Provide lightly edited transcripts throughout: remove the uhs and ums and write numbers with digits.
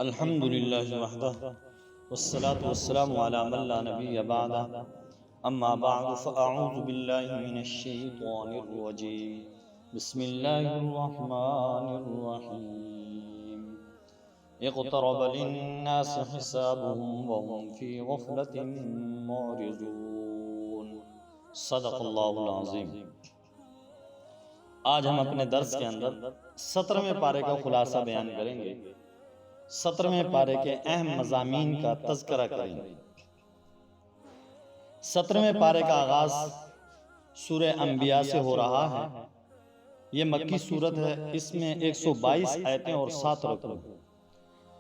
الحمد للہ وحدہ والصلاة والسلام علی من لا نبی بعدہ اما بعد فاعوذ باللہ من الشیطان الرجیم بسم اللہ الرحمن الرحیم اقترب للناس حسابهم وهم فی غفلة معرضون صدق اللہ العظیم۔ آج ہم اپنے درس کے اندر 17ویں پارے کا خلاصہ بیان کریں گے۔ 17ویں پارے کے اہم مضامین کا تذکرہ کریں گے۔ 17ویں پارے کا آغاز سورہ انبیاء سے ہو رہا ہے۔ یہ مکی سورت ہے، اس میں 122 آیتیں اور 7 رکوع۔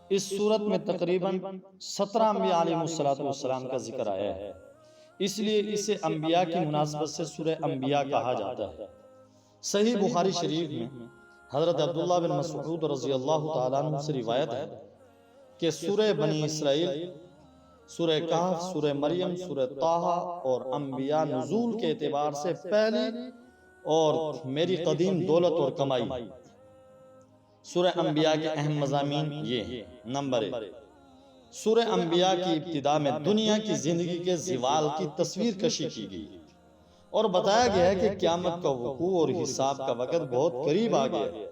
اس سورت میں تقریباً 17 انبیاء علیہ السلام کا ذکر آیا ہے، اس لیے اسے انبیاء کی مناسبت سے سورہ انبیاء کہا جاتا ہے۔ صحیح بخاری شریف میں حضرت عبداللہ بن مسعود رضی اللہ تعالیٰ عنہ سے روایت ہے کہ سورہ بنی اسرائیل، سورہ کہف، سورہ مریم، سورہ طٰہٰ اور انبیاء نزول کے اعتبار سے پہلی اور میری قدیم دولت اور کمائی۔ سورہ انبیاء کے اہم مضامین یہ ہیں۔ نمبر 1، سورہ انبیاء کی ابتدا میں دنیا کی زندگی کے زوال کی تصویر کشی کی گئی اور بتایا گیا ہے کہ قیامت کا وقوع اور حساب کا وقت بہت قریب آ گیا ہے،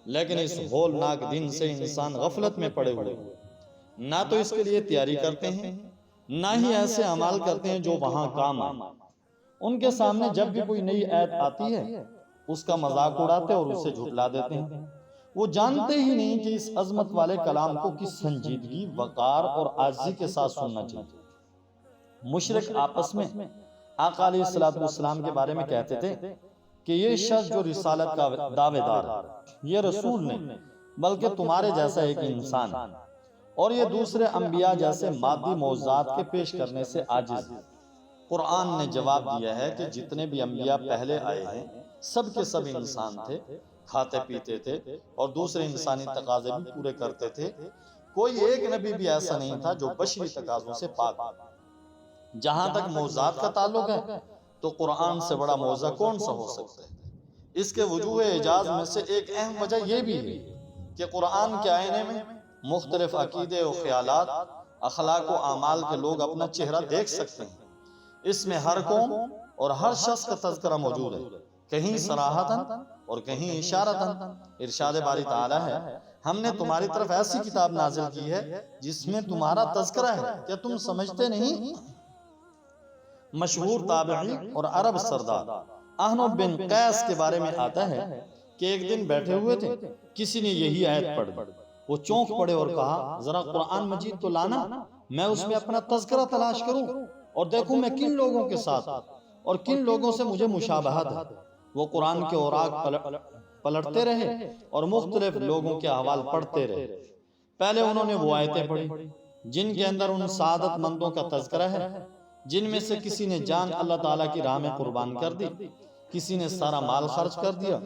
لیکن اس ہولناک دن سے انسان غفلت میں پڑے ہوئے نہ تو اس کے لیے تیاری کرتے ہیں، نہ ہی ایسے اعمال کرتے ہیں جو وہاں کام آئے۔ ان کے سامنے جب بھی کوئی نئی آیت آتی ہے اس کا مذاق اڑاتے اور اسے جھٹلا دیتے ہیں۔ وہ جانتے ہی نہیں کہ اس عظمت والے کلام کو کس سنجیدگی، وقار اور عاجزی کے ساتھ سننا چاہیے۔ مشرک آپس میں آقا علیہ السلام کے بارے میں کہتے تھے کہ یہ شخص جو رسالت کا دعوے دار ہے، یہ رسول نہیں بلکہ تمہارے جیسا ایک انسان ہے، اور یہ دوسرے انبیاء جیسے مادی معجزات کے پیش کرنے سے عاجز ہے۔ قرآن نے جواب دیا ہے کہ جتنے بھی انبیاء پہلے آئے ہیں سب کے سب انسان تھے، کھاتے پیتے تھے اور دوسرے انسانی تقاضے بھی پورے کرتے تھے۔ کوئی ایک نبی بھی ایسا نہیں تھا جو بشری تقاضوں سے پاک۔ جہاں تک معجزات کا تعلق ہے تو قرآن سے بڑا معجزہ کون سا ہو سکتا ہے؟ اس کے وجوہ اعجاز میں سے ایک اہم وجہ یہ بھی ہے کہ قرآن کے آئینے میں مختلف عقیدے و خیالات، اخلاق و اعمال کے لوگ اپنا چہرہ دیکھ سکتے ہیں۔ اس میں ہر قوم اور ہر شخص کا تذکرہ موجود ہے، کہیں صراحتاً اور کہیں اشارتاً۔ ارشاد باری تعالیٰ ہے، ہم نے تمہاری طرف ایسی کتاب نازل کی ہے جس میں تمہارا تذکرہ ہے، کیا تم سمجھتے نہیں؟ مشہور تابعی اور عرب سردار احنف بن قیس کے بارے میں آتا ہے کہ ایک دن بیٹھے ہوئے تھے، کسی نے یہی آیت پڑھ دی۔ وہ چونک پڑے اور کہا، ذرا قرآن مجید تو لانا، میں اس میں اپنا تذکرہ تلاش کروں اور دیکھوں میں کن لوگوں کے ساتھ اور کن لوگوں سے مجھے مشابہت ہے۔ وہ قرآن کے اوراق پلٹتے رہے اور مختلف لوگوں کے احوال پڑھتے رہے۔ پہلے انہوں نے وہ آیتیں پڑھی جن کے اندر ان سعادت مندوں کا تذکرہ ہے جن میں سے کسی نے جان اللہ تعالیٰ کی راہ میں قربان کر دی، کسی نے سارا مال خرچ کر دیا،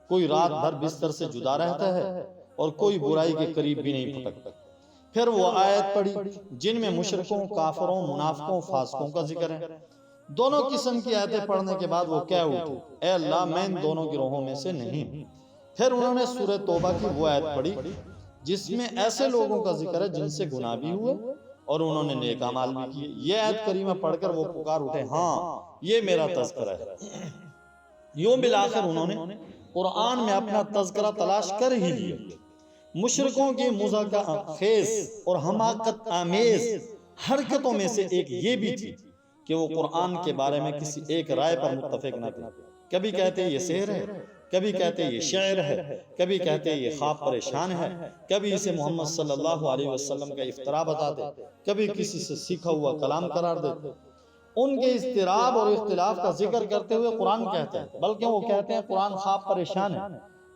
کوئی رات بھر بستر سے جدا رہتا ہے اور کوئی برائی کے قریب بھی نہیں پھٹکتا۔ پھر وہ آیت پڑھی جن میں مشرکوں، کافروں، منافقوں، فاسقوں کا ذکر ہے۔ دونوں قسم کی آیتیں پڑھنے کے بعد وہ کہہ اٹھے، اے اللہ میں ان دونوں گروہوں میں سے نہیں۔ پھر انہوں نے سورہ توبہ کی وہ آیت پڑھی جس میں ایسے لوگوں کا ذکر ہے جن سے گناہ بھی ہوئے اور انہوں نے نیک اعمال بھی کیے۔ یہ آیت کریمہ پڑھ کر وہ پکار اٹھے، ہاں یہ میرا تذکرہ ہے۔ یوں بالآخر انہوں نے قرآن میں اپنا تذکرہ تلاش کر ہی لیا۔ مشرکوں کی مضحکہ خیز اور حماقت آمیز حرکتوں میں سے ایک یہ بھی تھی کہ وہ قرآن کے بارے میں کسی ایک رائے پر متفق نہ تھے۔ کبھی کہتے یہ سحر ہے، کبھی کہتے یہ شعر ہے، کبھی کہتے یہ خواب پریشان ہے، کبھی اسے محمد صلی اللہ علیہ وسلم کا افتراء بتاتے، کبھی کسی سے سیکھا ہوا کلام قرار دیتے۔ ان کے اضطراب اور اختلاف کا ذکر کرتے ہوئے قرآن کہتے ہیں، بلکہ وہ کہتے ہیں قرآن خواب پریشان ہے،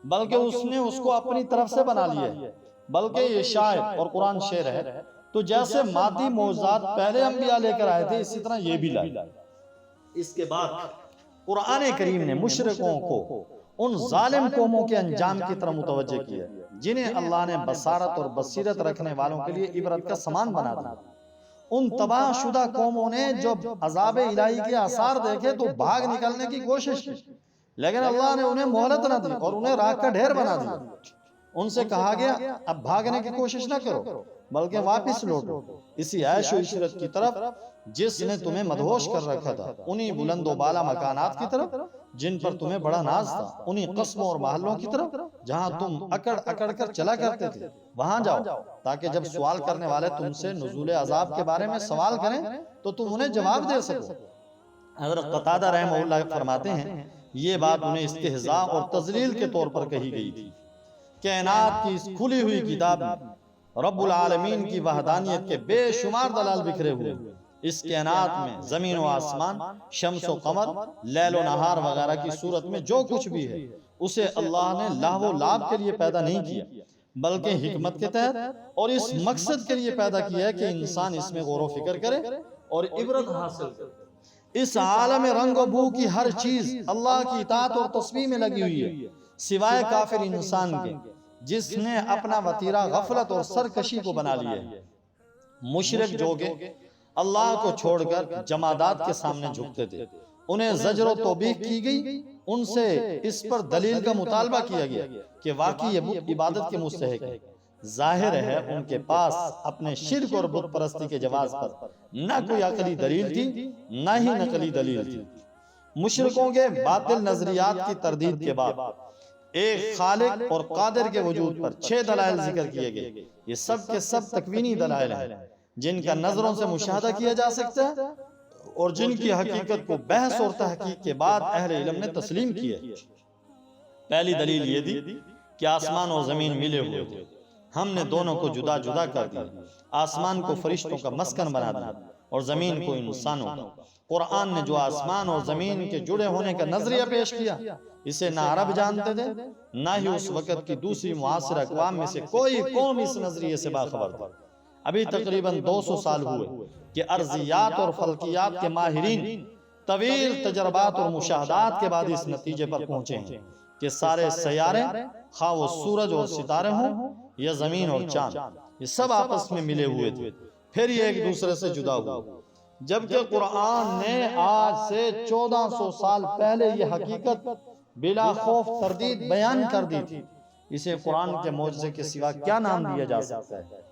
بلکہ اس نے اس کو اپنی طرف سے بنا لیا ہے، بلکہ یہ شاعر اور قرآن شعر ہے۔ تو جیسے مادی معجزات پہلے انبیاء لے کر آئے تھے اسی طرح یہ بھی لائے۔ اس کے بعد قرآن کریم نے مشرکوں کو ان ظالم قوموں کے انجام کی طرف متوجہ کیا جنہیں اللہ نے بصارت اور بصیرت رکھنے والوں کے لیے عبرت کا سامان بنا دیا۔ ان تباہ شدہ قوموں نے جب عذاب الہی کے آثار دیکھے تو بھاگ نکلنے کی کوشش کی، لیکن اللہ نے انہیں مہلت نہ دی اور انہیں راکھ کا ڈھیر بنا دیا۔ ان سے کہا گیا اب بھاگنے کی کوشش نہ کرو بلکہ واپس لوٹو اسی عیش و عشرت کی طرف جس نے تمہیں مدہوش کر رکھا تھا، انہی بلند و بالا مکانات کی طرف جن پر تمہیں بڑا ناز تھا، انہی قصبوں اور محلوں کی طرف جہاں تم اکڑ اکڑ کر چلا کرتے تھے، وہاں جاؤ تاکہ جب سوال کرنے والے تم سے نزول عذاب کے بارے میں سوال کریں تو تم انہیں جواب دے سکو۔ حضرت قتادہ رحمہ اللہ فرماتے ہیں یہ بات انہیں استہزاء اور تذلیل کے طور پر کہی گئی تھی۔ کائنات کی اس کھلی ہوئی کتاب میں رب العالمین کی وحدانیت کے بے شمار دلائل بکھرے ہوئے ہیں۔ اس کائنات میں زمین و آسمان، شمس و قمر، لیل و نہار وغیرہ کی صورت میں جو کچھ بھی ہے اسے اللہ نے لہو و لعب کے لیے پیدا نہیں کیا بلکہ حکمت کے تحت اور اس مقصد کے لیے پیدا کیا ہے کہ انسان اس میں غور و فکر کرے اور عبرت حاصل کرے۔ اس عالم رنگ و بو کی ہر چیز اللہ کی اطاعت اور تسبیح میں لگی ہوئی ہے سوائے کافر انسان کے جس نے اپنا وتیرہ غفلت اور سرکشی کو بنا لیا ہے۔ مشرک جوگے اللہ کو چھوڑ کر جمادات کے سامنے جھکتے تھے، انہیں زجر و توبیخ کی گئی، ان سے اس پر دلیل کا مطالبہ کیا گیا کہ واقعی یہ بت عبادت کے مستحق ہے۔ ظاہر ہے ان کے پاس اپنے شرک اور بت پرستی کے جواز پر نہ کوئی عقلی دلیل تھی نہ ہی نقلی دلیل تھی۔ مشرکوں کے باطل نظریات کی تردید کے بعد ایک خالق اور قادر کے وجود پر 6 دلائل ذکر کیے گئے۔ یہ سب کے سب تکوینی دلائل ہیں جن کا نظروں سے مشاہدہ کیا جا سکتا ہے اور جن کی حقیقت کو بحث اور تحقیق کے بعد اہل علم نے تسلیم کیا۔ پہلی دلیل یہ دی کہ آسمان اور زمین ملے ہوئے تھے، ہم نے دونوں کو جدا جدا کر دیا، آسمان کو فرشتوں کا مسکن بنا دیا اور زمین کو انسانوں کا۔ قرآن نے جو آسمان اور زمین کے جڑے ہونے کا نظریہ پیش کیا اسے نہ عرب جانتے تھے نہ ہی اس وقت کی دوسری معاصر اقوام میں سے کوئی قوم اس نظریے سے باخبر تھا۔ ابھی تقریباً 200 سال ہوئے کہ ارضیات اور فلکیات کے ماہرین طویل تجربات اور مشاہدات کے بعد اس نتیجے پر پہنچے ہیں کہ سارے سیارے، خواہ وہ سورج اور ستارے ہوں یا زمین اور چاند، یہ سب آپس میں ملے ہوئے تھے، پھر یہ ایک دوسرے سے جدا ہوا۔ جبکہ قرآن نے آج سے 1400 سال پہلے یہ حقیقت بلا خوف تردید بیان کر دی تھی، اسے قرآن کے معجزے کے سوا کیا نام دیا جا سکتا ہے؟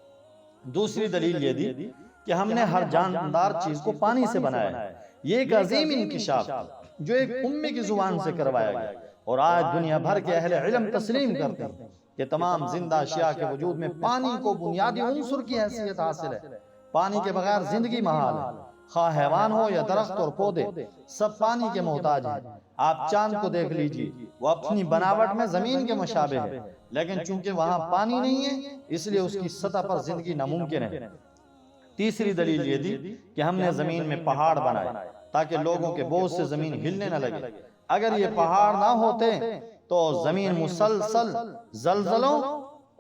دوسری دلیل یہ دی کہ ہم نے ہر جاندار چیز کو پانی سے بنایا ہے۔ یہ ایک عظیم انکشاف تھا جو ایک امی کی زبان سے کروایا گیا اور آج دنیا بھر کے اہل علم تسلیم کرتے ہیں کہ تمام زندہ اشیاء کے وجود میں پانی کو بنیادی عنصر کی حیثیت حاصل ہے۔ پانی کے بغیر زندگی محال ہے، خواہ حیوان ہو یا درخت اور پودے سب پانی کے محتاج ہیں۔ آپ چاند کو دیکھ لیجئے، وہ اپنی بناوٹ میں زمین کے مشابہ ہے، لیکن چونکہ وہاں پانی نہیں ہے اس لیے اس کی سطح پر زندگی ناممکن ہے۔ تیسری دلیل یہ دی کہ ہم نے زمین میں پہاڑ بنائے تاکہ لوگوں کے بوجھ سے زمین ہلنے نہ لگے۔ اگر یہ پہاڑ نہ ہوتے تو زمین مسلسل زلزلوں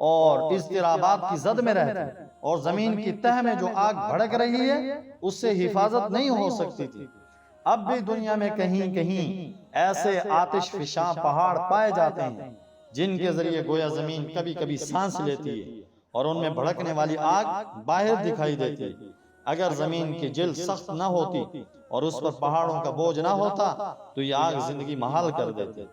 اور اضطرابات کی زد میں رہتی اور زمین کی تہہ میں جو آگ بھڑک رہی ہے اس سے حفاظت نہیں ہو سکتی تھی۔ اب بھی دنیا میں کہیں کہیں ایسے آتش فشاں پہاڑ پائے جاتے ہیں جن کے ذریعے گویا زمین کبھی کبھی سانس لیتی ہے اور ان میں بھڑکنے والی آگ باہر دکھائی دیتی ہے۔ اگر زمین کی جلد سخت نہ ہوتی اور اس پر پہاڑوں کا بوجھ نہ ہوتا تو یہ آگ زندگی محال کر دیتی۔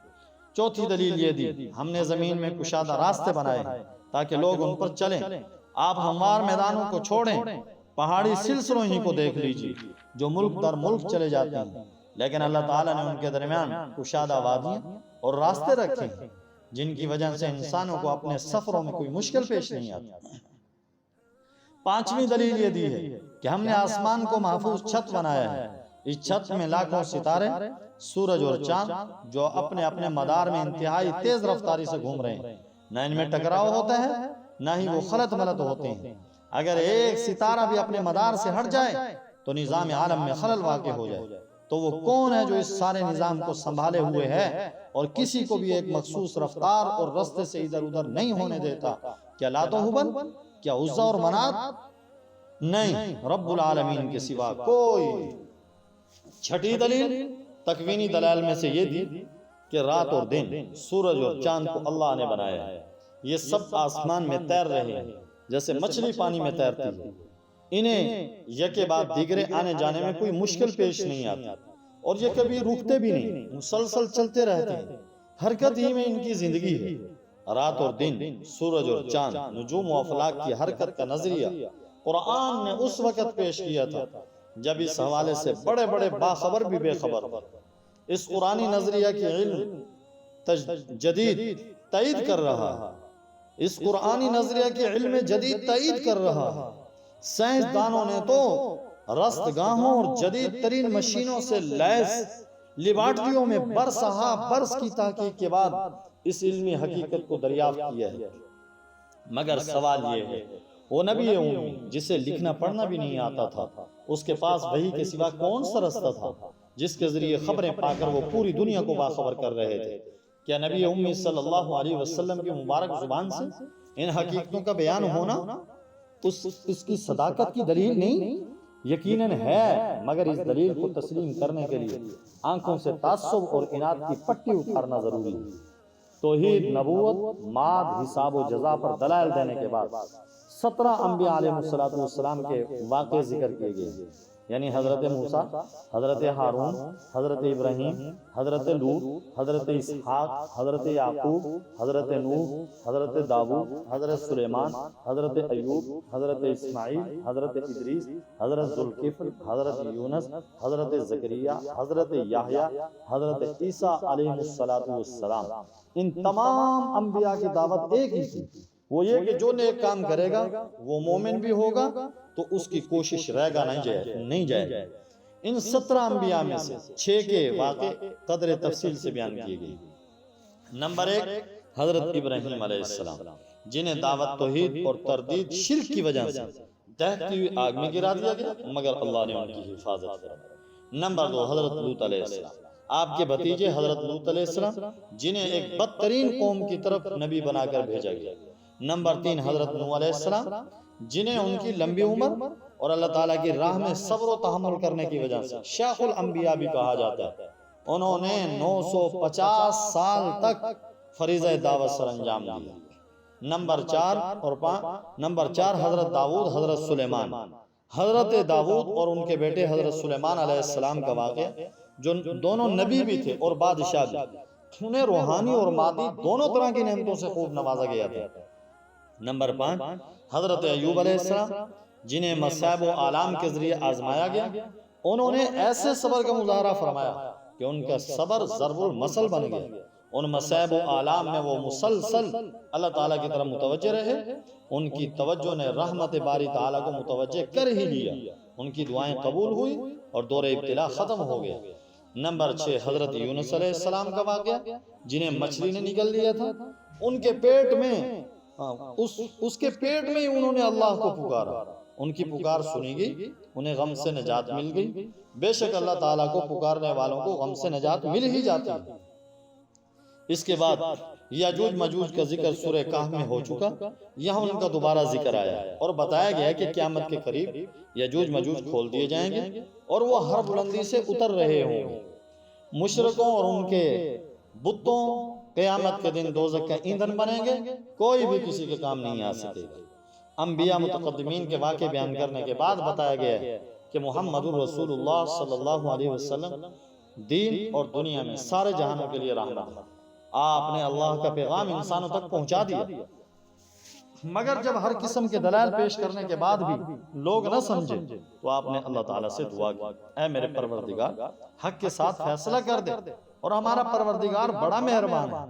چوتھی دلیل یہ دی ہم نے زمین میں کشادہ راستے بنائے ہیں تاکہ لوگ ان پر چلیں۔ آپ ہموار میدانوں کو چھوڑیں، پہاڑی سلسلوں ہی کو دیکھ لیجئے جو ملک در ملک چلے جاتے ہیں، لیکن اللہ تعالیٰ نے ان کے درمیان کشادہ وادیاں اور راستے رکھے ہیں جن کی وجہ سے انسانوں کو اپنے سفروں میں کوئی مشکل پیش نہیں آتی۔ پانچویں دلیل یہ دی ہے کہ ہم نے آسمان کو محفوظ چھت بنایا ہے۔ اس چھت میں لاکھوں ستارے، سورج اور چاند جو اپنے اپنے مدار میں انتہائی تیز رفتاری سے گھوم رہے ہیں، نہ ان میں ٹکراؤ ہوتا ہے نہ ہی وہ خلط ملط ہوتے ہیں۔ اگر ایک ستارہ بھی اپنے مدار سے ہٹ جائے تو نظام عالم میں خلل واقع ہو جائے۔ تو وہ کون ہے جو اس سارے نظام کو سنبھالے ہوئے ہے اور کسی کو بھی ایک مخصوص رفتار اور رستے سے ادھر ادھر نہیں ہونے دیتا؟ کیا لات و حبل؟ کیا عزا اور منات؟ نہیں، رب العالمین کے سوا کوئی۔ چھٹی دلیل تکوینی دلائل میں سے یہ دی کہ رات اور دن، سورج اور چاند کو اللہ نے بنایا ہے۔ یہ سب آسمان میں تیر رہے ہیں جیسے مچھلی پانی میں تیرتی ہے۔ انہیں یکے بعد دیگرے آنے جانے میں کوئی مشکل پیش نہیں آتی اور یہ کبھی رکتے بھی نہیں، مسلسل چلتے رہتے ہیں۔ حرکت ہی میں ان کی زندگی ہے۔ رات اور دن، سورج اور چاند، نجوم و افلاک کی حرکت کا نظریہ قرآن نے اس وقت پیش کیا تھا جب اس حوالے سے بڑے بڑے باخبر بھی بے خبر تھے۔ اس قرآنی نظریہ کی علم جدید تائید کر رہا ہے، اس قرآنی نظریہ کی علم جدید تائید کر رہا ہے۔ سائنسدانوں نے تو رستگاہوں اور جدید ترین مشینوں سے لیس لیبارٹریوں میں برس ہا برس کی تحقیق کے بعد اس علمی حقیقت کو دریافت کیا ہے۔ مگر سوال یہ ہے، وہ نبی امی جسے لکھنا پڑھنا بھی نہیں آتا تھا، اس کے پاس وحی کے سوا کون سا رستہ تھا جس کے ذریعے خبریں پا کر وہ پوری دنیا کو باخبر کر رہے تھے؟ کیا نبی امی صلی اللہ علیہ وسلم کی مبارک زبان سے ان حقیقتوں کا بیان ہونا اس کی صداقت کی دلیل نہیں؟ یقیناً ہے، مگر اس دلیل کو تسلیم کرنے کے لیے آنکھوں سے تعصب اور اناد کی پٹی اتارنا ضروری ہے۔ توحید، نبوت، معاد، حساب و جزا پر دلائل دینے کے بعد 17 انبیاء علیہ السلام کے واقع ذکر کیے گئے، یعنی حضرت موسیٰ، حضرت ہارون، حضرت ابراہیم، حضرت لوط، حضرت اسحاق، حضرت یعقوب، حضرت نوح، حضرت داؤد، حضرت سلیمان، حضرت ایوب، حضرت اسماعیل، حضرت ادریس، حضرت ذوالکفل، حضرت یونس، حضرت زکریا، حضرت یحییٰ، حضرت عیسیٰ علیہ السلام۔ ان تمام انبیاء کی دعوت ایک ہی تھی، وہ یہ کہ جو نیک کام کرے گا وہ مومن بھی ہوگا تو اس کی کوشش رہ گا نہیں جائے گا۔ ان 17 انبیاء میں سے 6 کے واقع قدر تفصیل سے بیان کیے گئے۔ نمبر 1، حضرت ابراہیم علیہ السلام، جنہیں دعوت توحید اور تردید شرک کی وجہ سے دہتی ہوئی آگ میں گرا دیا گیا، مگر اللہ نے ان کی حفاظت کی۔ نمبر 2، حضرت لوط علیہ السلام، آپ کے بھتیجے حضرت لوط علیہ السلام، جنہیں ایک بدترین قوم کی طرف نبی بنا کر بھیجا گیا۔ نمبر 3، حضرت نوح علیہ السلام، جنہیں ان کی لمبی عمر اور اللہ تعالیٰ کی راہ میں صبر و تحمل کرنے کی وجہ سے شیخ الانبیاء بھی کہا جاتا ہے۔ انہوں نے 950 سال تک فریضہ دعوت سر انجام دیا۔ نمبر 4 حضرت داؤد، حضرت سلیمان، حضرت داؤد اور ان کے بیٹے حضرت سلیمان علیہ السلام کا واقعہ، جو دونوں نبی بھی تھے اور بادشاہ بھی، انہیں روحانی اور مادی دونوں طرح کی نعمتوں سے خوب نوازا گیا تھا۔ نمبر 5، حضرت ایوب علیہ السلام، جنہیں مصائب و آلام کے ذریعے آزمایا گیا، انہوں نے ایسے صبر کا مظاہرہ فرمایا کہ ان کا صبر ضرب المثل بن گیا۔ ان مصائب و آلام میں وہ مسلسل اللہ تعالیٰ کی طرف متوجہ رہے، ان کی توجہ نے رحمت باری تعالیٰ کو متوجہ کر ہی لیا، ان کی دعائیں قبول ہوئی اور دور ابتلا ختم ہو گیا۔ نمبر 6، حضرت یونس علیہ السلام کا واقعہ، جنہیں مچھلی نے نگل لیا تھا، ان کے پیٹ میں اس کے پیٹ میں ہی انہوں نے اللہ کو پکارا، ان کی پکار سنی گئی، انہیں غم سے نجات مل گئی۔ بے شک اللہ تعالیٰ کو پکارنے والوں کو غم سے نجات مل ہی جاتی ہے۔ اس کے بعد یاجوج ماجوج کا ذکر سورہ کہف میں ہو چکا، یہاں ان کا دوبارہ ذکر آیا اور بتایا گیا کہ قیامت کے قریب یاجوج ماجوج کھول دیے جائیں گے اور وہ ہر بلندی سے اتر رہے ہوں گے۔ مشرکوں اور ان کے بتوں قیامت کے دن دوزخ کا ایندھن بنیں گے، کوئی بھی کسی کے کام نہیں آ سکے گا۔ انبیاء متقدمین کے واقع بیان کرنے کے بعد بتایا گیا ہے کہ محمد الرسول اللہ صلی اللہ علیہ وسلم دین اور دنیا میں سارے جہانوں کے لیے رحمت ہے۔ آپ نے اللہ کا پیغام انسانوں تک پہنچا دیا، مگر جب ہر قسم کے دلائل پیش کرنے کے بعد بھی لوگ نہ سمجھے تو آپ نے اللہ تعالیٰ سے دعا کی، اے میرے پروردگار، حق کے ساتھ فیصلہ کر دے، اور ہمارا پروردگار بڑا مہربان ہے،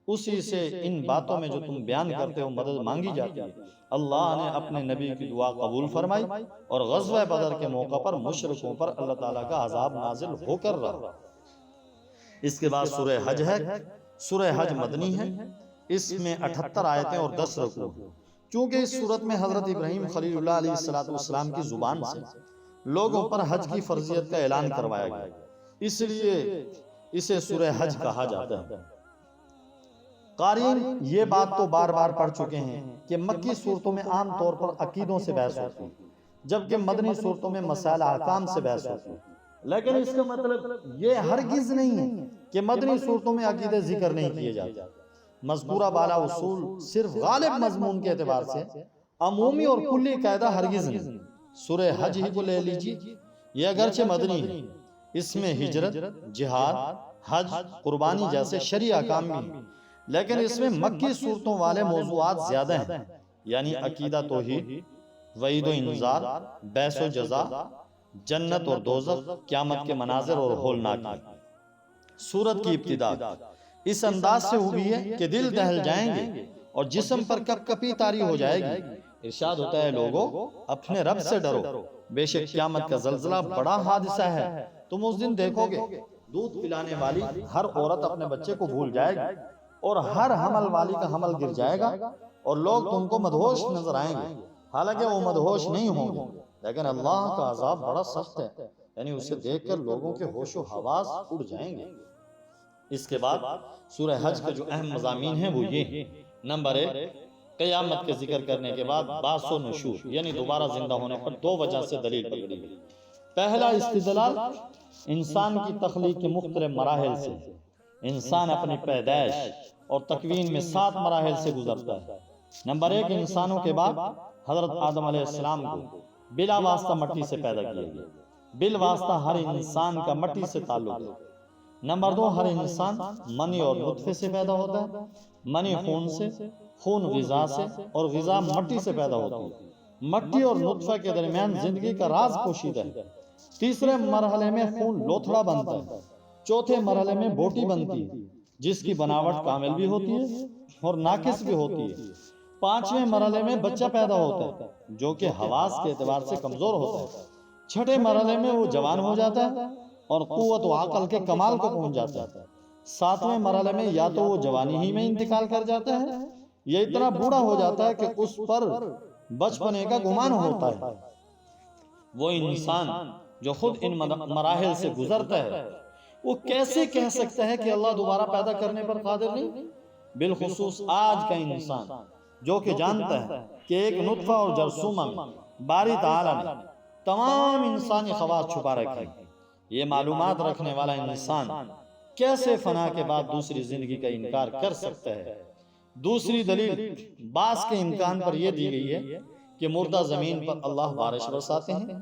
اسی سے ان باتوں میں جو تم بیان کرتے ہو مدد مانگی جاتی ہے۔ اللہ نے اپنے نبی کی دعا قبول فرمائی اور غزوہ بدر کے موقع پر مشرکوں پر اللہ تعالیٰ کا عذاب نازل ہو کر رہا۔ اس کے بعد سورہ حج ہے۔ سورہ حج مدنی ہے، اس میں 78 آیتیں اور 10 رکوع ہیں۔ چونکہ اس صورت میں حضرت ابراہیم خلیل اللہ علیہ السلام کی زبان سے لوگوں پر حج کی فرضیت کا اعلان کروایا گیا، اس لیے اسے سورہ حج کہا جاتا ہے۔ قارئین یہ بات تو بار بار پڑھ چکے ہیں کہ مکی صورتوں میں عام طور پر عقیدوں سے بحث ہوتی ہے، جبکہ مدنی صورتوں میں مسائل احکام سے بحث ہوتی ہے۔ لیکن اس کا مطلب یہ ہرگز نہیں ہے کہ مدنی صورتوں میں عقیدے ذکر نہیں کیے جاتے۔ مذکورہ بالا اصول صرف غالب مضمون کے اعتبار سے عمومی اور کلی قاعدہ ہرگز نہیں۔ سورہ حج ہی کو لے لیجیے، یہ اگرچہ مدنی ہے، اس میں ہجرت، جہاد، حج، قربانی جیسے شرعی احکام بھی ہیں، لیکن اس میں مکی صورتوں والے موضوعات زیادہ ہیں، یعنی عقیدہ توحید، وعید و انذار، بحث و جزا، جنت اور دوزخ، قیامت کے مناظر اور ہولناکی۔ سورت کی ابتدا اس انداز سے ہوئی ہے کہ دل دہل جائیں گے اور جسم پر کپ کپی طاری ہو جائے گی۔ ارشاد ہوتا ہے لوگو اپنے رب سے ڈرو، بے شک قیامت کا زلزلہ بڑا حادثہ ہے، تم اس دن دیکھو گے دودھ پلانے والی ہر عورت اپنے بچے کو بھول جائے گی اور ہر حمل والی کا حمل گر جائے گا اور لوگ تم کو مدہوش نظر آئیں گے، حالانکہ وہ مدہوش نہیں ہوں گے، لیکن اللہ کا عذاب بڑا سخت ہے، یعنی اسے دیکھ کر لوگوں کے ہوش و حواس اڑ جائیں گے۔ اس کے بعد سورہ حج کے جو اہم مضامین ہیں وہ یہ ہیں۔ نمبر 1، قیامت کے ذکر کرنے کے بعد بعث و نشور، یعنی دوبارہ زندہ ہونے پر دو وجہ سے دلیل پکڑی گئی۔ پہلا استدلال انسان کی تخلیق کے مختلف مراحل سے، انسان اپنی پیدائش اور تکوین میں 7 مراحل سے گزرتا ہے۔ نمبر 1، انسانوں کے بعد حضرت آدم علیہ السلام کو بلا واسطہ مٹی سے پیدا کیا گیا، بالواسطہ ہر انسان کا مٹی سے تعلق ہے۔ نمبر 2، ہر انسان منی اور نطفے سے پیدا ہوتا ہے، منی خون سے، خون غذا سے اور غذا مٹی سے پیدا ہوتی ہے۔ مٹی اور نطفہ کے درمیان زندگی کا راز پوشیدہ ہے۔ تیسرے مرحلے میں خون لوتھڑا بنتا ہے۔ چوتھے مرحلے میں بوٹی بنتی ہے جس کی بناوٹ کامل بھی ہوتی ہے اور ناقص بھی ہوتی ہے۔ پانچویں مرحلے میں بچہ پیدا ہوتا ہے جو کہ حواس کے اعتبار سے کمزور ہوتا ہے۔ چھٹے مرحلے میں وہ جوان ہو جاتا ہے اور قوت و عقل کے کمال کو پہنچ جاتا ہے۔ ساتویں مرحلے میں یا تو وہ جوانی ہی میں انتقال کر جاتا ہے یا اتنا بوڑھا ہو جاتا ہے کہ اس پر بچپنے کا گمان ہوتا ہے۔ وہ انسان جو خود ان مراحل سے گزرتا ہے وہ کیسے کہہ سکتا ہے کہ اللہ دوبارہ پیدا کرنے پر قادر نہیں؟ بالخصوص آج کا انسان جو کہ جانتا ہے کہ ایک نطفہ اور جرثومہ میں باری تعالیٰ نے تمام انسانی خواص چھپا رکھے، یہ معلومات رکھنے والا انسان کیسے فنا کے بعد دوسری زندگی کا انکار کر سکتا ہے؟ دوسری دلیل بعث کے امکان پر یہ دی گئی ہے کہ مردہ زمین پر اللہ بارش برساتے ہیں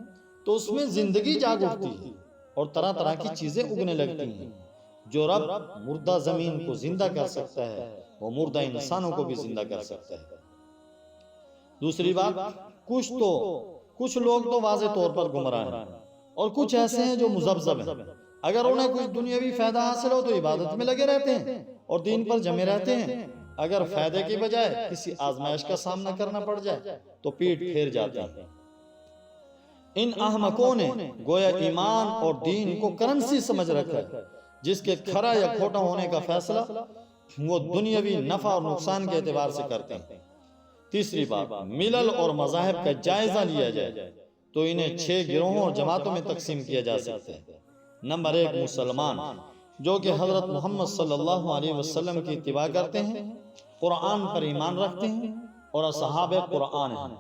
تو اس میں زندگی جاگ اٹھتی ہے اور طرح طرح کی چیزیں اگنے لگتی ہیں۔ جو رب مردہ زمین کو زندہ کر سکتا ہے وہ مردہ انسانوں کو بھی زندہ کر سکتا ہے۔ دوسری بات، کچھ لوگ تو واضح طور پر گمراہ ہیں اور کچھ ایسے ہیں جو مذبذب ہیں، اگر انہیں کچھ دنیاوی فائدہ حاصل ہو تو عبادت میں لگے رہتے ہیں اور دین پر جمے رہتے ہیں، اگر فائدے کی بجائے کسی آزمائش کا سامنا کرنا پڑ جائے تو پیٹ پھیر جاتے ہیں۔ ان احمقوں نے گویا ایمان اور دین کو کرنسی سمجھ رکھا ہے جس کے کھرا یا کھوٹا ہونے کا فیصلہ وہ دنیاوی نفع اور نقصان کے اعتبار سے کرتے ہیں۔ تیسری بات، ملل اور مذاہب کا جائزہ لیا جائے تو انہیں 6 گروہوں اور جماعتوں میں تقسیم کیا جا سکتا ہے۔ نمبر 1، مسلمان جو کہ حضرت محمد صلی اللہ علیہ وسلم کی اتباع کرتے ہیں، قرآن پر ایمان رکھتے ہیں اور اصحاب قرآن ہیں۔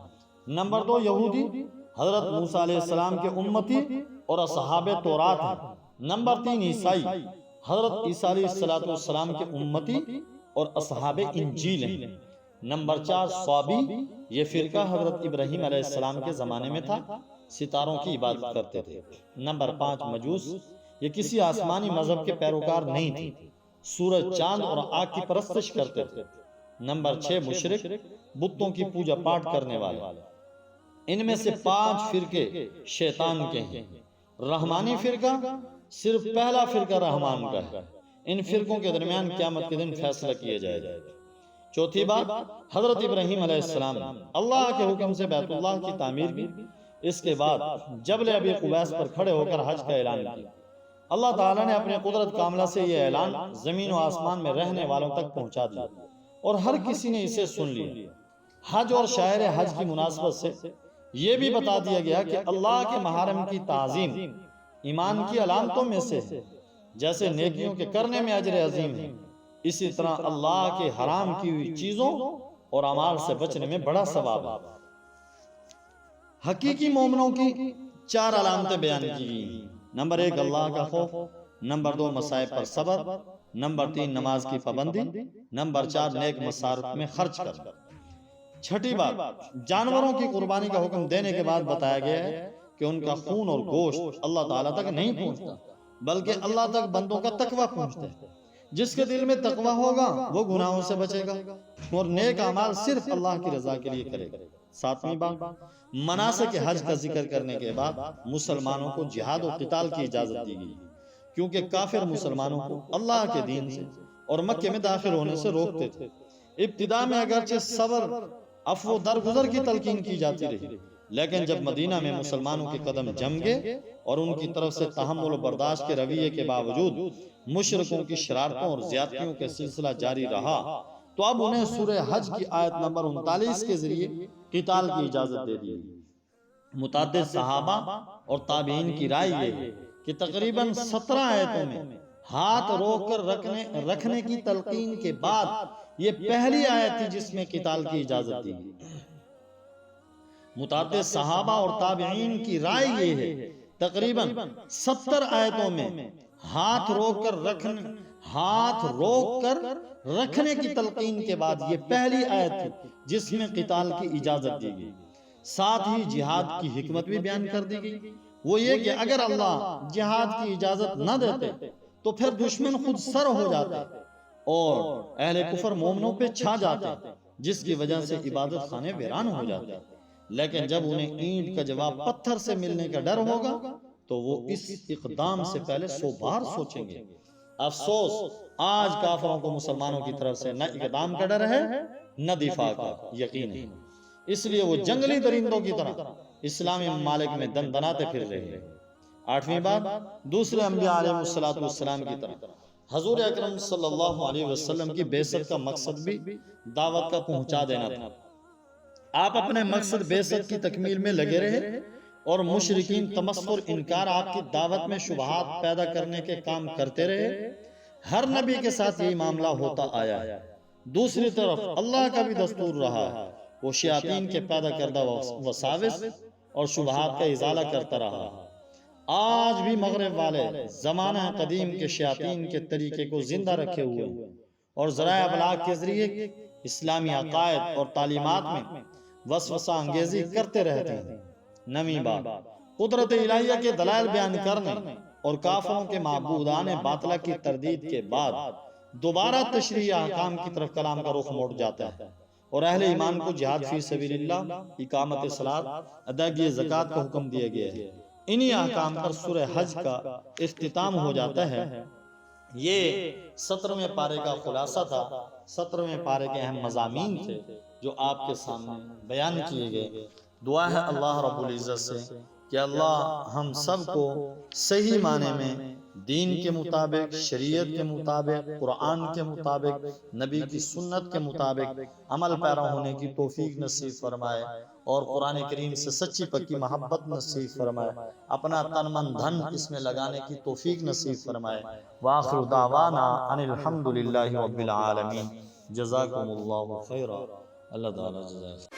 نمبر 2، یہودی حضرت موسیٰ علیہ السلام کے امتی اور اصحاب تورات ہیں۔ نمبر 3، عیسائی حضرت عیسیٰ علیہ السلام کے امتی اور اصحاب انجیل ہیں۔ نمبر 4، صابی، یہ فرقہ حضرت ابراہیم علیہ السلام کے زمانے میں تھا، ستاروں کی عبادت کرتے تھے۔ نمبر 5، مجوس، یہ کسی آسمانی مذہب کے پیروکار نہیں تھے، سورج، چاند اور آگ کی پرستش کرتے تھے۔ نمبر 6، مشرک، بتوں کی پوجا پاٹ کرنے والے۔ ان میں سے 5 فرقے شیطان کے ہیں۔ رحمانی فرقہ، صرف پہلا فرقہ رحمان کا ہے، ان فرقوں کے درمیان قیامت کے دن فیصلہ کیا جائے گا۔ چوتھی بات، حضرت ابراہیم علیہ السلام نے اللہ کے حکم سے بیت اللہ کی تعمیر کی، اس کے بعد جبل ابی قبیس پر کھڑے ہو کر حج کا اعلان کیا۔ اللہ تعالیٰ نے اپنے قدرت کاملہ سے یہ اعلان زمین و آسمان میں رہنے والوں تک پہنچا دیا اور ہر کسی نے اسے سن لیا۔ حج اور شاعر حج کی مناسبت سے یہ بھی بتا دیا گیا کہ اللہ کے محارم کی تعظیم ایمان کی علامتوں میں سے ہے، جیسے نیکیوں کے کرنے میں اجر عظیم ہے، اسی طرح اللہ کے حرام کی ہوئی چیزوں اور اعمال سے بچنے میں بڑا ثواب ہے۔ حقیقی مومنوں کی 4 علامتیں بیان کی گئی۔ نمبر 1، اللہ کا خوف۔ نمبر 2، مصائب پر صبر۔ نمبر 3، نماز کی پابندی۔ نمبر 4، نیک مصارف میں خرچ کرنا۔ چھٹی بات، جانوروں کی قربانی کا حکم دینے کے بعد بتایا گیا ہے کہ ان کا خون اور گوشت اللہ تعالیٰ تک نہیں پہنچتا بلکہ اللہ تک بندوں کا تقویٰ پہنچتا ہے۔ جس کے دل میں تقوی ہوگا وہ گناہوں سے بچے گا اور نیک اعمال صرف اللہ کی رضا کے لیے کرے گا۔ 7ویں بات، مناسک حج کا ذکر کرنے کے بعد مسلمانوں کو جہاد و قتال کی اجازت دی گئی، کیونکہ کافر مسلمانوں کو اللہ کے دین سے اور مکے میں داخل ہونے سے روکتے تھے۔ ابتدا میں اگرچہ صبر، عفو، درگزر کی تلقین کی جاتی رہی، لیکن جب مدینہ میں مسلمانوں کے قدم جم گئے اور ان کی طرف سے تحمل و برداشت کے رویے کے باوجود مشرکوں کی شرارتوں اور زیادتیوں کا سلسلہ جاری رہا، تو اب انہیں سورہ حج کی آیت نمبر 39 کے ذریعے قتال کی اجازت دے دی۔ متعدد صحابہ اور تابعین کی رائے یہ ہے کہ تقریباً 17 آیتوں میں ہاتھ روک کر رکھنے کی تلقین کے بعد یہ پہلی آیت تھی جس میں قتال کی اجازت دی گئی۔ متعدد صحابہ اور تابعین کی رائے یہ ہے تقریباً 70 آیتوں میں ہاتھ روک کر رکھنے کی تلقین کے بعد یہ پہلی آیت تھی جس میں قتال کی اجازت دی گئی۔ ساتھ ہی جہاد کی حکمت بھی بیان کر دی گئی، وہ یہ کہ اگر اللہ جہاد کی اجازت نہ دیتے تو پھر دشمن خود سر ہو جاتے اور اہل کفر مومنوں پہ چھا جاتے، جس کی وجہ سے عبادت خانے ویران ہو جاتے۔ لیکن جب انہیں اینٹ کا جواب پتھر سے ملنے کا ڈر ہوگا تو وہ اس اقدام سے پہلے 100 بار سوچیں گے۔ افسوس، آج کافروں کو مسلمانوں کی طرف سے نہ اقدام کا ڈر ہے نہ دفاع کا یقین ہے، اس لیے وہ جنگلی درندوں کی طرح اسلامی ممالک میں دندناتے پھر رہے ہیں۔ 8ویں بات، دوسرے انبیاء علیہ السلام کی طرح حضور اکرم صلی اللہ علیہ وسلم کی بعثت کا مقصد بھی دعوت کا پہنچا دینا تھا۔ آپ اپنے مقصد بعثت کی تکمیل میں لگے رہے اور مشرکین تمسخر، انکار، آپ کی دعوت میں شبہات پیدا کرنے کے کام کرتے رہے۔ ہر نبی کے ساتھ یہی معاملہ ہوتا آیا ہے۔ دوسری طرف اللہ کا بھی دستور رہا ہے، وہ شیاطین کے پیدا کردہ وساوس اور شبہات کا ازالہ کرتا رہا۔ آج بھی مغرب والے زمانہ قدیم کے شیاطین کے طریقے کو زندہ رکھے ہوئے ہیں اور ذرائع ابلاغ کے ذریعے اسلامی عقائد اور تعلیمات میں وسوسہ انگیزی کرتے رہتے ہیں۔ 9ویں بات، قدرت الہیہ کے دلائل بیان کرنے اور کافروں کے معبودان باطلہ کی تردید کے بعد دوبارہ تشریع احکام کی طرف کلام کا رخ موڑ جاتا ہے اور اہل ایمان کو جہاد فی سبیل اللہ، اقامت صلاۃ، ادائیگی زکوٰۃ کا حکم دیا گیا ہے۔ انہی احکام پر سورہ حج کا اختتام ہو جاتا ہے۔ یہ 17ویں پارے کا خلاصہ تھا، 17ویں پارے کے اہم مضامین تھے جو آپ کے سامنے بیان کیے گئے۔ دعا ہے اللہ رب العزت سے کہ اللہ ہم سب کو صحیح معنی میں دین کے مطابق، شریعت کے مطابق، قرآن کے مطابق، نبی کی سنت کے مطابق عمل پیرا ہونے کی توفیق نصیب فرمائے اور قرآن کریم سے سچی پکی محبت نصیب فرمائے، اپنا تن من دھن اس میں لگانے کی توفیق نصیب فرمائے۔ وآخر دعوانا ان الحمدللہ رب العالمین۔ جزاکم اللہ خیرا۔ اللہ تعالیٰ جزاک